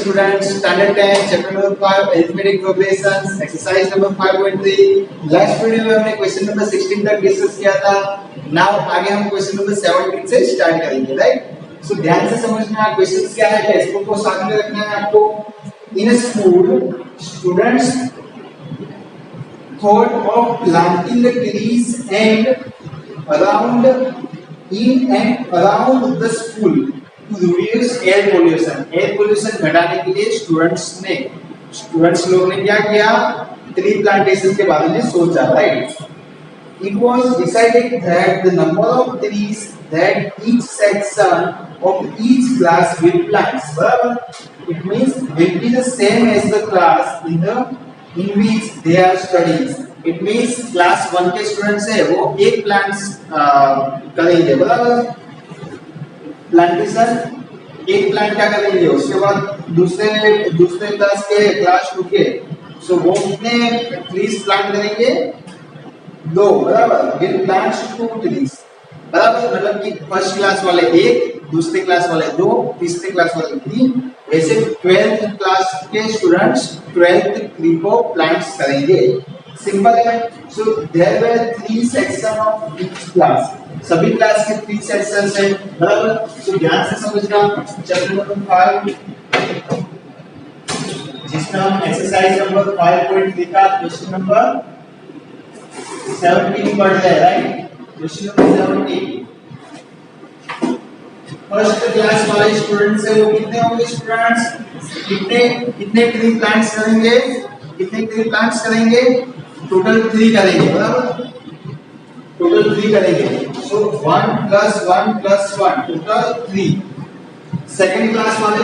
students, standard 10 chapter number 5 arithmetic progressions exercise number 5.3 last video में हमने question number 16 तक discuss किया था। नाउ आगे हम क्वेश्चन नंबर 17 से स्टार्ट करेंगे, राइट। सो ध्यान से समझना क्वेश्चंस क्या है, टेक्स्ट बुक को साथ में रखना है आपको। In a school students thought of planting the trees and around in and around the school to reduce air pollution। Air pollution घटाने के लिए स्टूडेंट्स लोग ने क्या किया, ट्री प्लांटेशन के बारे में सोचा, right. It was decided that the number of trees that each section of each class will plant, बराबर, it means will be the same as the class in which they are studying। It means class 1 के students है वो एक plants करेंगे, बराबर, plantation एक plant का करेंगे। उसके बाद दूसरे क्लास के क्लास 2 के सो वो कितने ट्रीज प्लांट करेंगे, 2, बराबर, विल प्लांट्स 2 ट्रीज, बराबर। मतलब कि फर्स्ट क्लास वाले 1, दूसरे क्लास वाले 2, तीसरे क्लास वाले 3, ऐसे 12th क्लास के स्टूडेंट्स 12th ट्री को प्लांट्स करेंगे। सिंपल है। So there were 3 section of each class, सभी क्लास के 3 सेक्शंस हैं, बराबर। सो ध्यान से समझना चैप्टर नंबर 5 जिसमें हम एक्सरसाइज नंबर 5.3 का क्वेश्चन नंबर 17 पढ़ रहे हैं, right. Question number 17 first class वाले स्टूडेंट्स है वो कितने होंगे स्टूडेंट्स, कितने ट्री प्लांट्स करेंगे, कितने ट्री प्लांट्स करेंगे, टोटल 3 करेंगे, बराबर, टोटल 3 करेंगे। सो 1 + 1 + 1 टोटल 3। सेकंड क्लास वाले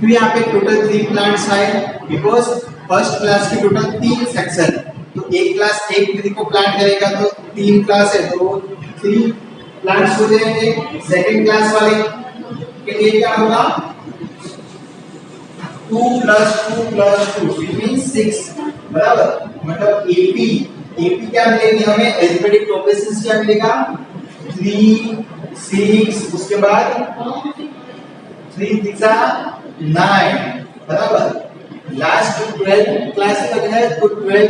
भी यहाँ पे टोटल 3 प्लांट्स आए बिकॉज फर्स्ट क्लास की टोटल 3 सेक्शन, तो एक क्लास एक ट्री को प्लांट करेगा तो 3 क्लास है तो 3 प्लांट्स हो जाएंगे। सेकंड क्लास वाले के लिए क्या होगा, 2 + 2 + 2 इट मींस 6, बराबर। मतलब एपी क्या मिलेगी हमें, अरिथमेटिक प्रोग्रेशन क्या मिलेगा, 3 6, उसके बाद 3 × 9, बराबर। लास्ट 12 क्लास तक है तो 12 ×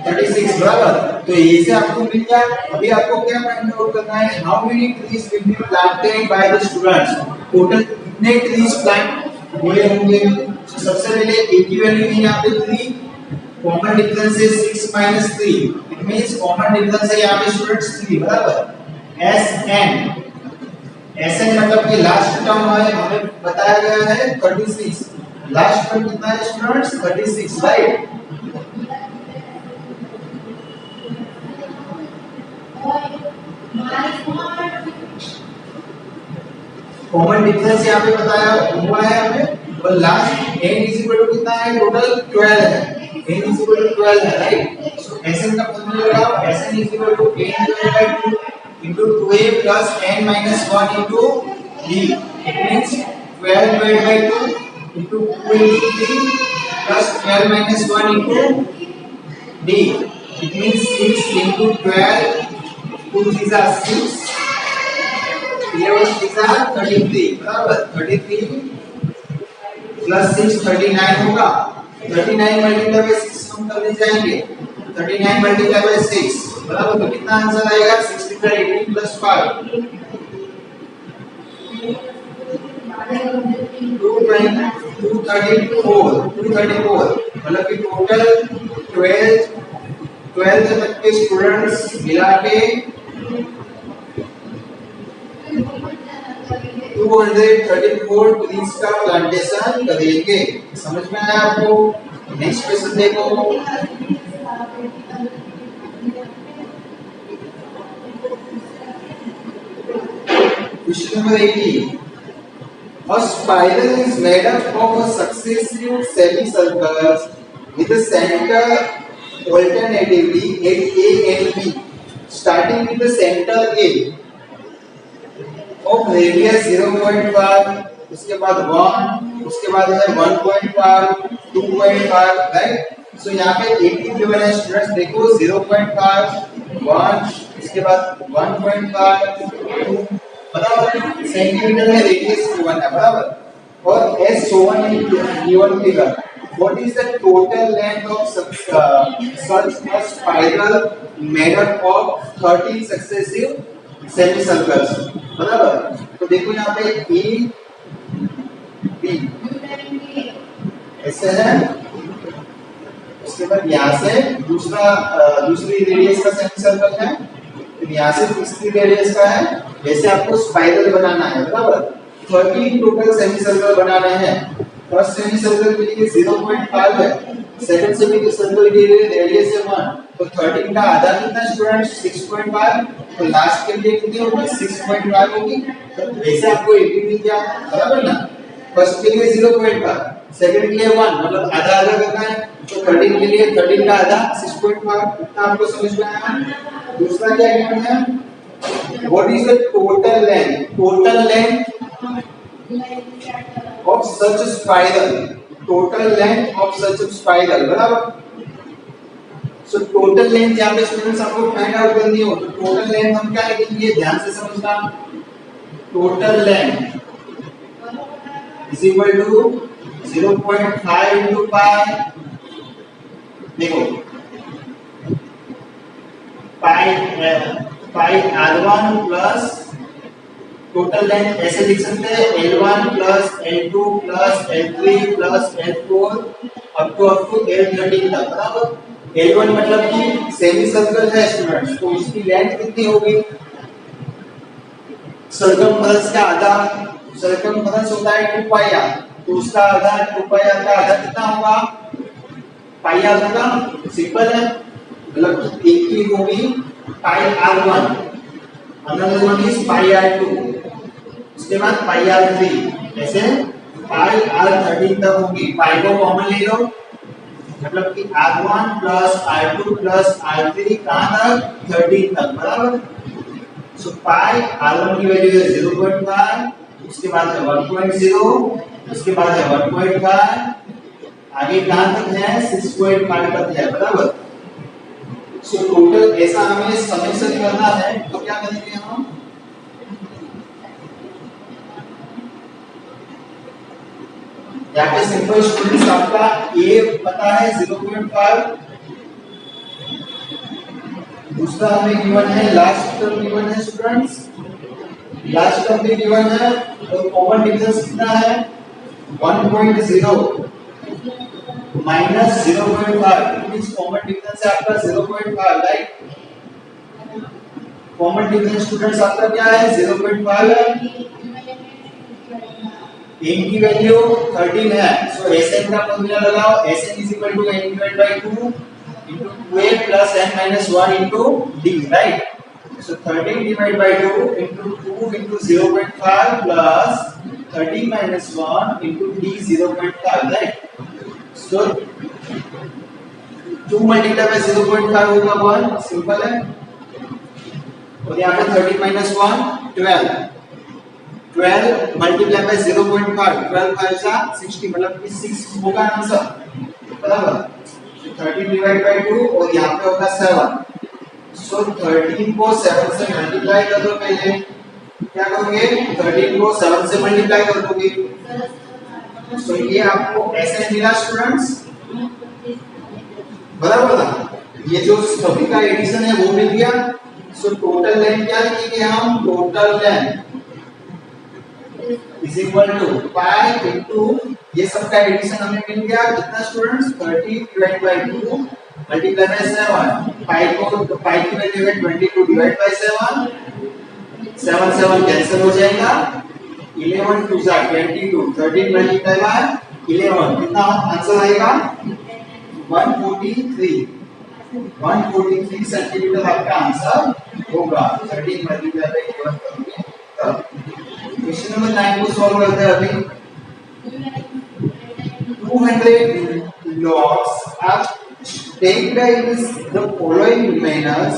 36, बराबर। तो ये से आपको मिल गया। अभी आपको क्या फाइंड आउट करना है, how many trees will be planted by the students, total कितने ट्रीज प्लांट हुए होंगे। तो सबसे पहले ए की वैल्यू है यहाँ पे 3, कॉमन डिफरेंस है 6 - 3, इट मींस कॉमन डिफरेंस है यहाँ पे स्टूडेंट्स 3, बराबर। एसएन मतलब कि लास्ट टर्म है, हमें बताया गया है 36, लास्ट टर्म कितना है स्टूडेंट्स, 36, राइट। कॉमन डिफरेंस यहाँ पे बताया हुआ है हमें, और लास्ट n = कितना है, टोटल 12 है, n = 12 है, राइट। सो Sn का फॉर्मूला लगाओ, Sn = n / 2 into 2a plus n minus 1 into d, it means 12 divided by 2 into 2 into 3 plus 12 minus 1 into d, it means 6 into 12, 2 3 are 6, 11 6 are 33, बराबर। 33 plus 6 39 होगा, 39 multiplied by 6 हम करने जाएंगे, 39 multiplied by 6, बराबर। तो कितना आंसर आएगा, 18 + 5 234, मतलब कि टोटल 12 तक के स्टूडेंट्स मिला के 234 ट्रीज का प्लांटेशन करेंगे। समझ में आया आपको। नेक्स्ट क्वेश्चन देखो, question number 18। A spiral is made up of a successive semicircles with the center alternatively at A and B, starting with the center A of radius 0.5, उसके बाद 1, उसके बाद है 1.5, 2.5, राइट। सो यहाँ पे 18 गिवन है स्टूडेंट्स, देखो 0.5, 1, इसके बाद 1.5, 2, बराबर, सेंटीमीटर में रेडियस गिवन है बराबर, और as shown in given figure what is the total length of such a spiral made up of 13 successive semicircles बराबर। तो देखो यहाँ पे ए बी ऐसे है, उसके बाद यहाँ से दूसरी रेडियस का सेमीसर्कल है, फिर यहाँ से तीसरी रेडियस का है, वैसे आपको स्पाइरल बनाना है बराबर। 13 टोटल सेमीसर्कल बनाने हैं। फर्स्ट सेमीसर्कल के लिए 0.5 है, सेकंड सेमीसर्कल के लिए रेडियस है 1, तो 13 का आधा कितना स्टूडेंट्स 6.5, तो लास्ट के लिए कितनी होगी 6.5 होगी। तो वैसे आपको 80 मिल गया बराबर ना। फर्स्ट के लिए 0.5, सेकंड के लिए 1, मतलब आधा आधा करना है, तो 13 के लिए 13 का आधा 6.5, इतना आपको समझ में आया। दूसरा क्या गिवन है, what is the total length of such a spiral, total length of such a spiral बराबर। सो टोटल लेंथ यहाँ पे स्टूडेंट्स आपको फाइंड आउट करनी हो, तो टोटल लेंथ हम क्या लिखेंगे, ध्यान से समझना। Total length is equal to 0.5 into pi, देखो pi r1 plus total length ऐसे लिख सकते हैं L1 plus L2 plus L3 plus L4 up to L13 तक बराबर। L1 मतलब कि सेमी सर्कल है स्टूडेंट्स, तो इसकी लेंथ कितनी होगी, सर्कमफरेंस का आधा, सर्कमफरेंस होता है 2 पाई r, तो उसका आधा 2 पाई r का आधा कितना होगा, पाई r होगा, सिंपल है, मतलब एक की होगी पाई r1, another one is pi r2, उसके बाद पाई r3, ऐसे पाई r13 तक होगी। पाई को कॉमन ले लो, मतलब कि r1 plus r2 plus r3 कहां तक 13 तक बराबर। सो पाई r1 की वैल्यू है 0.5, उसके बाद है 1.0, उसके बाद है 1.5, आगे कहां तक है 6.5 तक है बराबर। सो टोटल ऐसा हमें समेशन करना है, तो क्या करेंगे हम, यहाँ पे सिंपल स्टूडेंट्स आपका ए पता है 0.5, दूसरा हमें गिवन है लास्ट टर्म गिवन है स्टूडेंट्स, लास्ट टर्म भी गिवन है, तो कॉमन डिफरेंस कितना है 1.0 माइनस 0.5, मींस कॉमन डिफरेंस है आपका 0.5 राइट। कॉमन डिफरेंस स्टूडेंट्स आपका क्या है 0.5 है, n की वैल्यू 13 है, सो Sn का फॉर्मूला लगाओ, Sn n / 2 into 2a plus n minus 1 into d right, so 13 divided by 2 into 2 into 0.5 plus 13 minus 1 into d 0.5 right, so 2 multiplied by 0.5 होगा 1, simple है, और यहाँ पे 13 minus 1 12 मल्टीप्लाई बाय 0.5, 12 5 जा 60, मतलब कि 6 होगा आंसर बराबर। 13 डिवाइड बाय 2 और यहाँ पे होगा 7, सो 13 को 7 से मल्टीप्लाई कर दो, पहले क्या करोगे 13 को 7 से मल्टीप्लाई कर दोगे, सो ये आपको ऐसे मिला स्टूडेंट्स बराबर ना। ये जो सभी का एडिशन है वो मिल गया, सो टोटल लेंथ क्या लिखेंगे हम, total length is equal to pi into ये सब का एडिशन हमें मिल गया कितना students 30 divide by 2 multiply by 7, पाई को पाई की वैल्यू है 22 डिवाइड बाय 7 7 कैंसिल हो जाएगा, 11 2 जा 22, 13 मल्टीप्लाई बाय 11 कितना आंसर आएगा 143 सेंटीमीटर आपका आंसर होगा। 13 मल्टीप्लाई बाय 11 करोगे तब। क्वेश्चन नंबर 9 को सॉल्व करते हैं अभी। 200 logs are stacked in the following manners,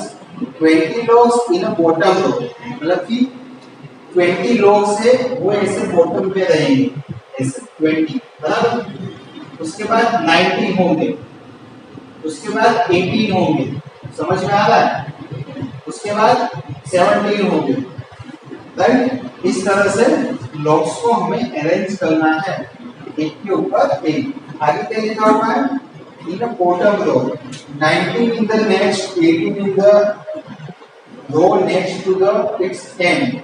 20 logs in a bottom row, मतलब कि 20 logs है वो ऐसे बॉटम पे रहेंगे ऐसे 20 बराबर, उसके बाद 19 होंगे, उसके बाद 18 होंगे, समझ में आ रहा है, उसके बाद 17 होंगे राइट। इस तरह से लॉग्स को हमें अरेंज करना है एक के ऊपर एक। आगे क्या लिखा हुआ है, इन अ bottom row 19 in the next, 18 in the row next to the its 10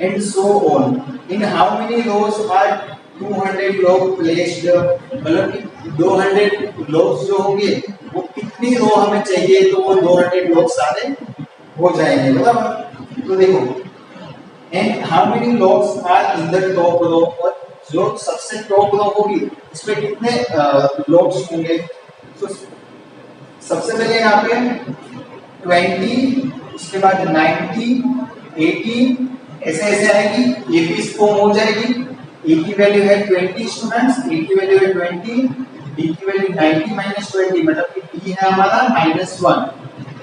and so on. In how many rows are 200 log placed? मतलब कि 200 logs जो होंगे वो कितनी रो हमें चाहिए, तो वो 200 log सारे हो जाएंगे, बराबर। तो देखो, and how many logs are in the top row, और जो सबसे टॉप रो होगी इसमें कितने logs होंगे। तो सबसे पहले यहाँ पे 20, उसके बाद 90, 80 ऐसे ऐसे आएगी, ये भी फॉर्म हो जाएगी। ए की वैल्यू है 20 स्टूडेंट्स, ए की वैल्यू है 20, डी की वैल्यू 90 माइनस 20, मतलब कि डी है हमारा -1।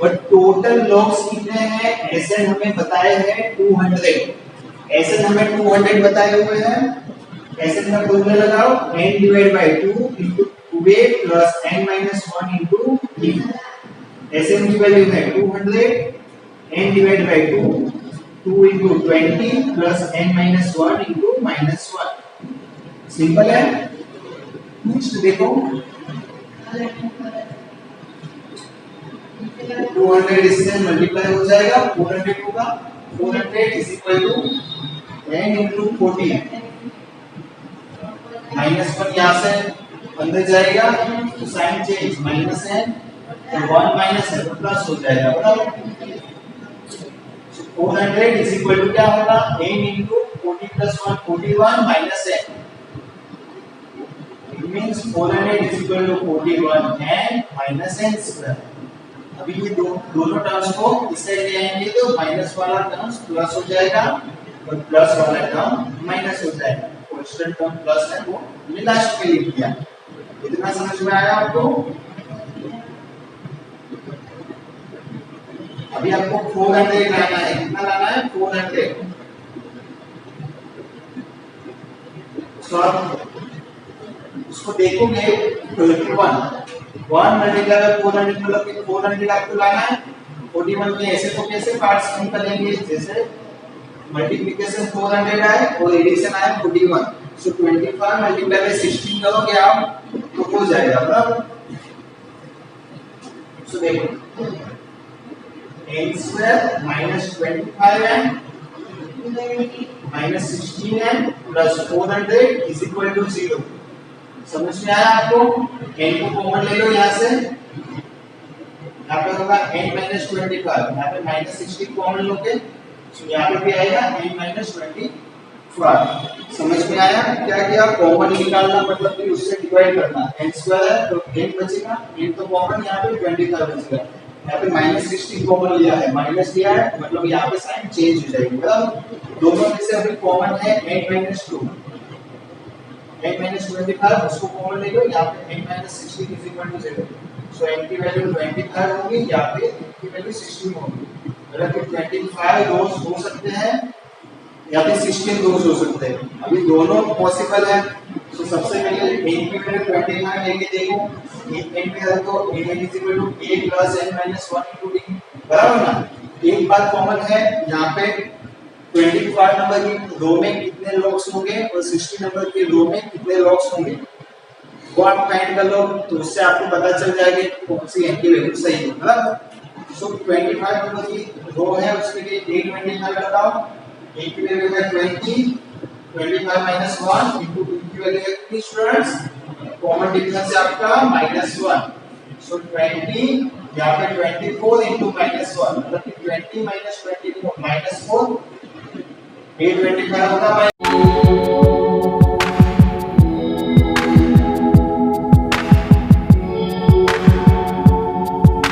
और टोटल लॉग्स कितने हैं, ऐसे हमें बताए हैं 200, ऐसे हमें 200 बताए हुए हैं। ऐसे में फॉर्मूला लगाओ, n divide by 2 into 2a plus n minus 1 into d। ऐसे की वैल्यू है 200, n divide by 2 2 into 20 plus n minus 1 into -1। Simple है। नेक्स्ट देखो, 200 इससे मल्टीप्लाई हो जाएगा, 400 होगा, 400 is equal to n into 40 -1 यहाँ से अंदर जाएगा तो साइन चेंज, माइनस है तो 1 माइनस है तो प्लस हो जाएगा, बराबर। 400 इज इक्वल टू क्या होगा, n into 40 plus 1 41 minus n, it means 400 is equal to 41 n minus n square. अभी ये दोनों टर्म्स को इससे ले आएंगे तो माइनस वाला टर्म्स प्लस हो जाएगा और प्लस वाला टर्म माइनस हो जाएगा। कांस्टेंट टर्म प्लस है वो ये लास्ट में लिख दिया। इतना समझ में आया आपको? अभी आपको 400 लाना है, कितना लाना है, 400। तो आप उसको देखोगे 21 1 मल्टीप्लाई बाय 400 मतलब कि 400 आपको लाना है। 41 में ऐसे तो कैसे पार्ट्स हम करेंगे, जैसे मल्टीप्लिकेशन 400 आए और एडिशन आए 41, सो 25 मल्टीप्लाई बाय 16 करोगे आप तो हो जाएगा, बराबर। सो देखो n square minus 25n minus 16n plus 400 is equal to 0। समझ में आया आपको? n को कॉमन ले लो यहाँ से, यहाँ पे होगा n माइनस 25, यहाँ पे माइनस 16 कॉमन लोगे तो यहाँ पे भी आएगा n माइनस 25। समझ में आया? क्या किया, कॉमन निकालना मतलब कि उससे डिवाइड करना। n स्क्वायर है तो n बचेगा, n तो कॉमन, यहाँ पे 25 बचेगा, यहाँ पे माइनस 16 कॉमन लिया है, माइनस लिया है मतलब यहाँ पे साइन चेंज हो जाएगी, बराबर। दोनों में से अभी कॉमन है n माइनस 2, n माइनस 25 उसको कॉमन ले लो, यहाँ पे n minus 16 is equal to 0। So n की वैल्यू 25 होगी, यहाँ पे n की वैल्यू 16 होगी, मतलब कि 25 रोज हो सकते हैं या फिर 16 रोज हो सकते हैं। अभी दोनों पॉसिबल है। तो सबसे पहले n की वैल्यू 25 लेके देखो, n पे रखो, n is equal to a plus n minus 1 into d, बराबर ना। एक बात कॉमन है, यहाँ पे 25 नंबर की रो में कितने लॉग्स होंगे और 60 नंबर की रो में कितने लॉग्स होंगे, वो आप फाइंड कर लो, तो उससे आपको पता चल जाएगा कौन सी n की वैल्यू सही है, बराबर। सो 25 नंबर की रो है, उसके लिए 825 लगाओ, a की वैल्यू है 20, 25 माइनस 1 इनटू d की वैल्यू है कितनी स्टूडेंट्स, कॉमन डिफरेंस है आपका -1, सो 20 यहाँ पे 24 इनटू -1 मतलब कि 20 माइनस 24 -4, 825 होगा।